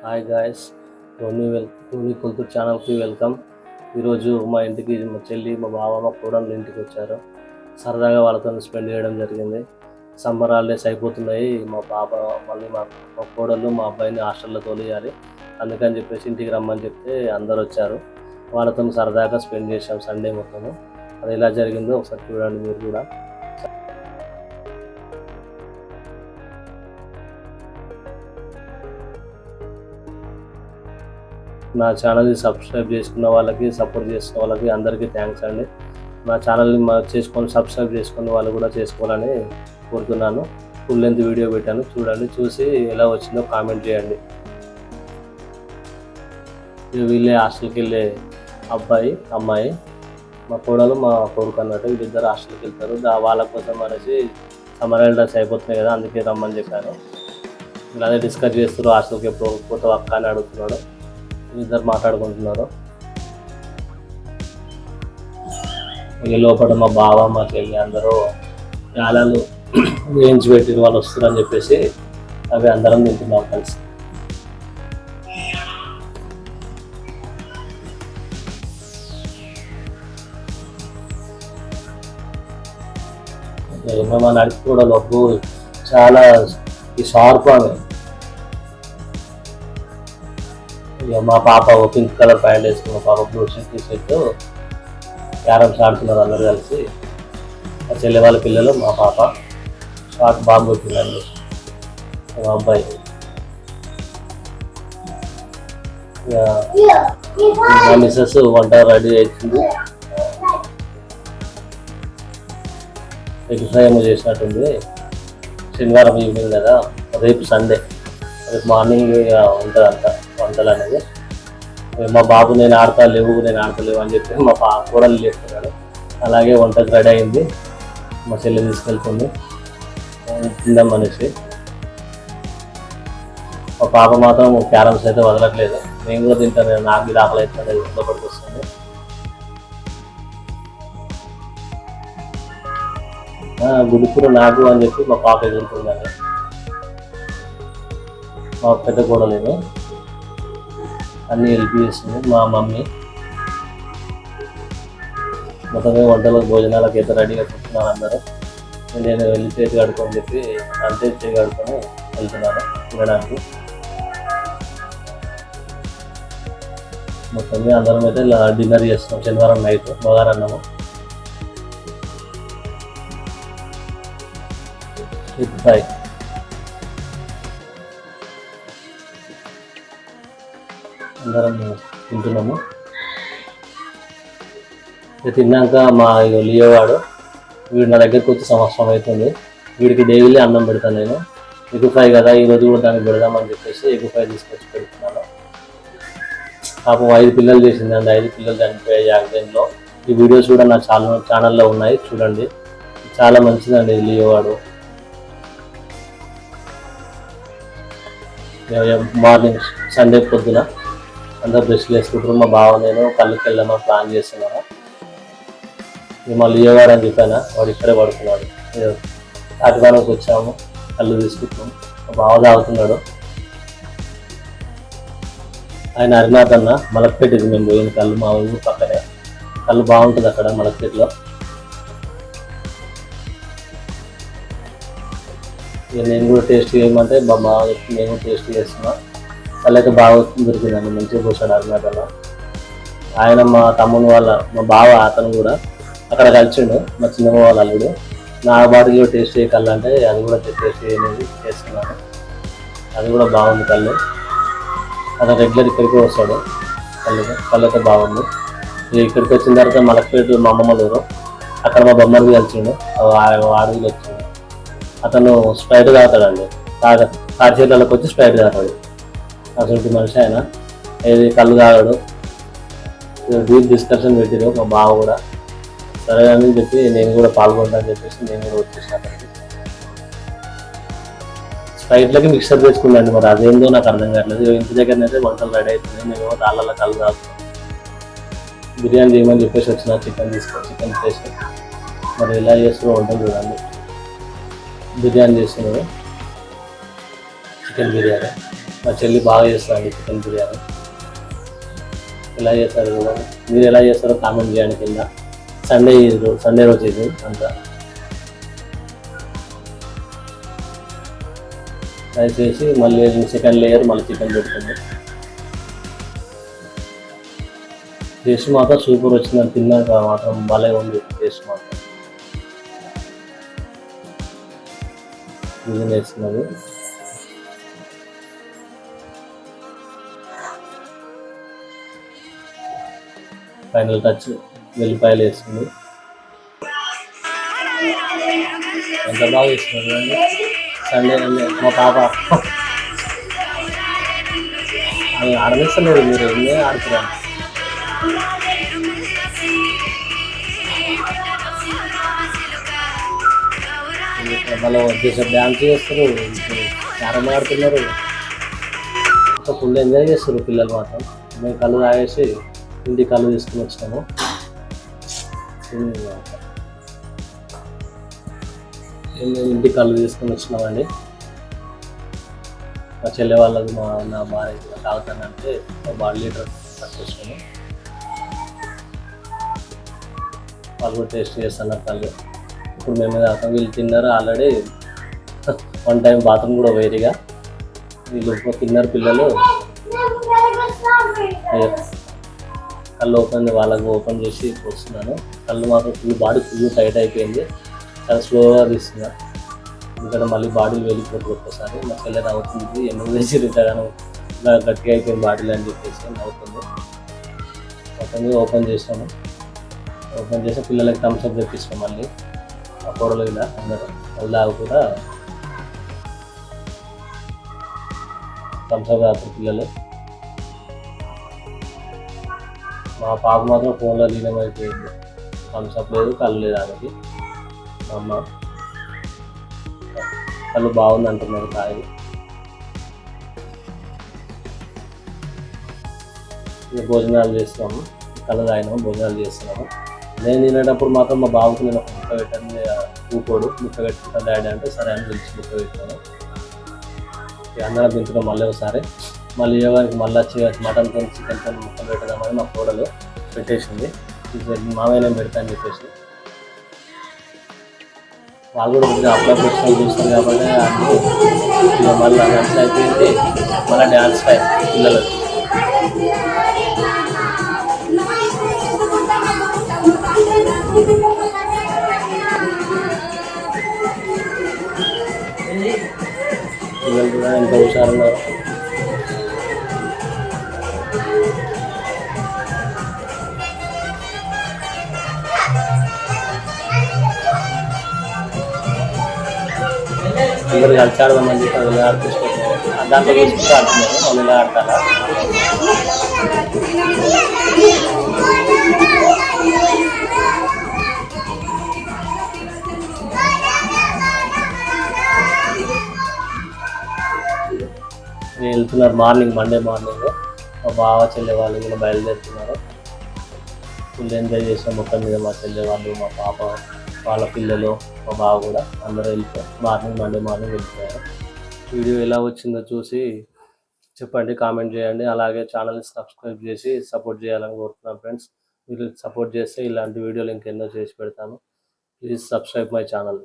Hi guys, Tony కుల్తూర్ ఛానల్కి welcome. ఈరోజు మా ఇంటికి మా చెల్లి, మా బావ, మా కోడళ్ళు ఇంటికి వచ్చారు. సరదాగా వాళ్ళతో స్పెండ్ చేయడం జరిగింది. సమ్మర్ హాలిడేస్ అయిపోతున్నాయి. మా పాప మళ్ళీ మా కోడళ్ళు మా అబ్బాయిని హాస్టల్లో తోలియాలి. అందుకని చెప్పేసి ఇంటికి రమ్మని చెప్తే అందరు వచ్చారు. వాళ్ళతో సరదాగా స్పెండ్ చేసాం సండే మొత్తము. అది ఎలా జరిగిందో ఒకసారి చూడండి మీరు కూడా. నా ఛానల్ని సబ్స్క్రైబ్ చేసుకున్న వాళ్ళకి, సపోర్ట్ చేస్తున్న వాళ్ళకి అందరికీ థ్యాంక్స్ అండి. నా ఛానల్ని సబ్స్క్రైబ్ చేసుకున్న వాళ్ళు కూడా చేసుకోవాలని కోరుతున్నాను. ఫుల్ లెంత్ వీడియో పెట్టాను, చూడండి. చూసి ఎలా వచ్చిందో కామెంట్ చేయండి. వీళ్ళే హాస్టల్కి వెళ్ళే అబ్బాయి, అమ్మాయి. మా కోడలు, మా కొడుకు అన్నట్టు వీళ్ళిద్దరు హాస్టల్కి వెళ్తారు. వాళ్ళ కోసం అనేసి సమ్మర్ హాలిడేస్ అయిపోతున్నాయి కదా, అందుకే రమ్మని చెప్పాను. అదే డిస్కస్ చేస్తారు. హాస్టల్కి ఎప్పుడు పోతావు అక్క అని అడుగుతున్నాడు. ఇద్దరు మాట్లాడుకుంటున్నారు. ఇక లోపల మా బావ, మా చెల్లి అందరూ యాలలు వేయించి పెట్టిన వాళ్ళు వస్తారని చెప్పేసి అవి అందరం తింటున్నాం కలిసి. మా నడిపి కూడా లబ్బు చాలా షార్ప్ అని. ఇక మా పాప పింక్ కలర్ ప్యాంట్ వేసుకుని, మా పాప బ్లూ టీ షర్ట్ క్యారమ్స్ ఆడుతున్నారు అందరు కలిసి. మా చెల్లె వాళ్ళ పిల్లలు, మా పాప షార్ట్ బాగా కొట్టిందండి. మా అబ్బాయి మా మిస్సెస్ వంట రెడీ అవుతుంది. ఎగ్ ఫ్రై ఏమో చేసినట్టుంది. శనివారం ఈవినింగ్ కదా, రేపు సండే, రేపు మార్నింగ్ ఉంటుంది అంట వంటలు అనేది. మా బాబు నేను ఆడతలేవు అని చెప్పి మా కూరలు చేస్తున్నాడు. అలాగే వంటకు రెడీ అయింది. మా చెల్లి తీసుకెళ్తుంది తిందాం మనిషి. మా పాప మాత్రం క్యారమ్స్ అయితే వదలట్లేదు. నేను కూడా తింటాను, నాకు ఇది ఆకలి అవుతుంది, ఇంట్లో పట్టుకొస్తుంది. గుడికూర నాకు అని చెప్పి మా పాప ఎదుర్కొందని. మా పెద్ద కోడలేదు అన్నీ హెల్ప్ చేస్తుంది. మా మమ్మీ మొత్తమే వంటలకు, భోజనాలకు అయితే రెడీగా కూర్చున్నాను అందరూ. నేను వెళ్ళి చేతి కడుక్కొని చెప్పి అంతే చేతి కడుక్కొని వెళ్తున్నాను తినడానికి. మొత్తం అందరం అయితే డిన్నర్ చేస్తున్నాం. శనివారం నైట్ బగారన్నము విత్ ఫ్రై. అందరం తింటున్నాము. తిన్నాక మా లియో వాడు, వీడు నా దగ్గరికి వచ్చి సంవత్సరం అవుతుంది. వీడికి డైలీ అన్నం పెడతాను నేను. ఎగ్ ఫ్రై కదా, ఈరోజు కూడా దానికి పెడదామని చెప్పేసి ఎగ్ ఫ్రై తీసుకొచ్చి పెడుతున్నాను. పాపం 5 పిల్లలు చేసిందండి. 5 పిల్లలు చనిపోయాయి యాక్సిడెంట్లో. ఈ వీడియోస్ కూడా నా ఛానల్లో ఉన్నాయి, చూడండి. చాలా మంచిదండి లియో వాడు. మార్నింగ్ సండే పొద్దున అందరు బ్రష్లు వేసుకుంటారు. మా బావ నేను కళ్ళుకి వెళ్దామని ప్లాన్ చేస్తున్నాను. ఇక మళ్ళీ లియోవాడు అని చెప్పాను, వాడు ఇక్కడే పడుతున్నాడు. అటువానికి వచ్చాము, కళ్ళు తీసుకుంటున్నాం. మా బావ తాగుతున్నాడు. ఆయన అరినాథ్ అన్న, మలక్పేటకి మేము పోయిన కళ్ళు, మా ఊరు పక్కనే కళ్ళు బాగుంటుంది అక్కడ మలక్పేటలో. ఇక నేను కూడా టేస్ట్ చేయమంటే మా బావ నేను కూడా టేస్ట్ చేస్తున్నా. కళ్ళు అయితే బాగా దొరికిందండి, మంచిగా పోసాడు అరినాథ్ అన్న. ఆయన మా తమ్ముని వాళ్ళ, మా బావ అతను కూడా అక్కడ కలిసిండు, మా చిన్నమ్మ వాళ్ళ అల్లుడు. నా బాడీలో టేస్ట్ చేయ కళ్ళు అంటే అది కూడా టేస్ట్ చేయలేదు, చేస్తున్నాను. అది కూడా బాగుంది కళ్ళు. అతను రెగ్యులర్ ఇక్కడికి వస్తాడు. కళ్ళు అయితే బాగుంది. ఇక్కడికి వచ్చిన తర్వాత మలక్పేట మా అమ్మమ్మ ఊరు, అక్కడ మా బొమ్మడికి కలిసిండు, అడవికి వచ్చిండు. అతను స్ప్రైట్ తాగుతాడండి. తాడిచేట్లకు వచ్చి స్ప్రైట్ తాగుతాడు. అసలు మనిషి ఆయన. ఏది కళ్ళు తాగాడు. డీప్ డిస్కషన్ పెట్టారు మా బావ కూడా. సరే అని చెప్పి నేను కూడా పాల్గొంటానని చెప్పేసి నేను కూడా వచ్చేసాను. స్ప్రైట్లకి మిక్సర్ చేసుకున్నాండి, మరి అదేందో నాకు అర్థం కావట్లేదు. ఇంటి దగ్గరనైతే వంటలు రెడీ అవుతుంది, నేను తాళ్ళలో కళ్ళు తాగుతాను. బిర్యానీ చేయమని చెప్పేసి వచ్చిన, చికెన్ చేసి మరి ఎలా చేస్తున్నా వంటలు చూడండి. బిర్యానీ చేస్తున్నాడు, చికెన్ బిర్యానీ. మా చెల్లి బాగా చేస్తారండి చికెన్ బిర్యానీ. ఎలా చేస్తారు కూడా మీరు ఎలా చేస్తారో కామెంట్ చేయండి కింద. సండే రోజు ఇది అంతా రైస్ వేసి మళ్ళీ సెకండ్ లేయర్ మళ్ళీ చికెన్ పెడుతుంది. టేస్ట్ మాత్రం సూపర్ వచ్చిందని తిన్నాక మాత్రం భలే ఉంది టేస్ట్ మాత్రం. ఇది వేస్తున్నది. ఫైనల్ టచ్ వెల్లిపాయలు వేస్తుంది. ఎంత బాగా వేస్తున్నారు అండి. సండే మా పాప ఆడనిస్తలేదు, మీరు ఎన్నే ఆడుతున్నారు. మళ్ళీ వచ్చేసి డ్యాన్స్ చేస్తారు, క్యారమ్ ఆడుతున్నారు. ఫుల్ ఎంజాయ్ చేస్తారు పిల్లలు మాత్రం. మేము కళ్ళు తాగేసి ఇంటికి కళ్ళు తీసుకుని వచ్చినాము. ఇంటికి కళ్ళు తీసుకుని వచ్చినామండి. మా చెల్లె వాళ్ళకి నా భార్య తాగుతానంటే 1 లీటర్ పట్టుకొచ్చాను. వాళ్ళు కూడా టేస్ట్ చేస్తున్నారు కళ్ళు. ఇప్పుడు మేము తాగుతాం, వీళ్ళు తిన్నారు ఆల్రెడీ. 1 టైం బాత్రూమ్ కూడా వేరేగా వీళ్ళు తిన్నారు పిల్లలు. కళ్ళు వాళ్ళకి ఓపెన్ చేసి వస్తున్నాను. కళ్ళు మాత్రం బాడీ ఫుల్ టైట్ అయిపోయింది. చాలా స్లోగా తీస్తున్నా, ఎందుకంటే మళ్ళీ బాడీలు వెళ్ళిపోతుంది ఒక్కసారి. మా చెల్లె నవ్వుతుంది, ఎందుకు వేసి రిటర్న్ ఇలా గట్టిగా అయిపోయింది బాడీలు అని చెప్పేసి నవ్వుతుంది. మొత్తం ఓపెన్ చేసాము. ఓపెన్ చేసి పిల్లలకి థమ్స్అప్ తెప్పిస్తాం. మళ్ళీ ఆ కూరలు ఇలా అందరూ మళ్ళీ కూడా థమ్స్అప్ తాగుతారు పిల్లలు. మా పాప మాత్రం ఫోన్లో లీనమైపోయింది. థమ్స్అప్ లేదు, కళ్ళు లేదు ఆమెకి. మా అమ్మ కళ్ళు బాగుంది అంటున్నారు కాయలు. భోజనాలు చేస్తున్నాము, కళ్ళు తాగినాము, భోజనాలు చేస్తున్నాము. నేను తినేటప్పుడు మాత్రం మా బాబుకి నేను ఒక ముక్క పెట్టాను. ఊకోడు, ముక్క పెట్టుకుంటాను డాడీ అంటే సరే అని పిలిచి ముక్క పెట్టాను. అందరం తింటున్నాం మళ్ళీ ఒకసారి. మళ్ళీ యోగానికి మళ్ళీ మటన్తో చికెన్తో ముక్క పెట్టదామని మా కోడలు పెట్టేసింది. మామయ్య నేను పెడతాను చెప్పేసి. వాళ్ళు కూడా కొద్దిగా అప్పుడప్పుడు వచ్చిన చూస్తారు కాబట్టి అన్నీ మళ్ళీ డ్యాన్స్ అయిపోయింది. మళ్ళీ డ్యాన్స్ టైం పిల్లలకి. పిల్లలు కూడా ఎంత హుషారున్నారు. అందరూ కలిసి ఆడదామని చెప్పి అది ఆడిపిస్తారు. దాంట్లో చూసుకుంటూ ఆడుతున్నారు. వాళ్ళు ఇలా ఆడతారా? వెళ్తున్నారు మండే మార్నింగ్. మా బావ చెల్లె వాళ్ళు ఇలా బయలుదేరుతున్నారు. ఫుల్ ఎంజాయ్ చేసిన మొత్తం మీద మా చెల్లె వాళ్ళు, మా పాప వాళ్ళ పిల్లలు, మా బావ కూడా అందరూ వెళ్ళిపోయారు. మండే మార్నింగ్ వెళ్ళిపోయారు. వీడియో ఎలా వచ్చిందో చూసి చెప్పండి, కామెంట్ చేయండి. అలాగే ఛానల్ని సబ్స్క్రైబ్ చేసి సపోర్ట్ చేయాలని కోరుతున్నాను ఫ్రెండ్స్. మీరు సపోర్ట్ చేస్తే ఇలాంటి వీడియోలు ఇంకెన్నో చేసి పెడతాను. Please subscribe my channel.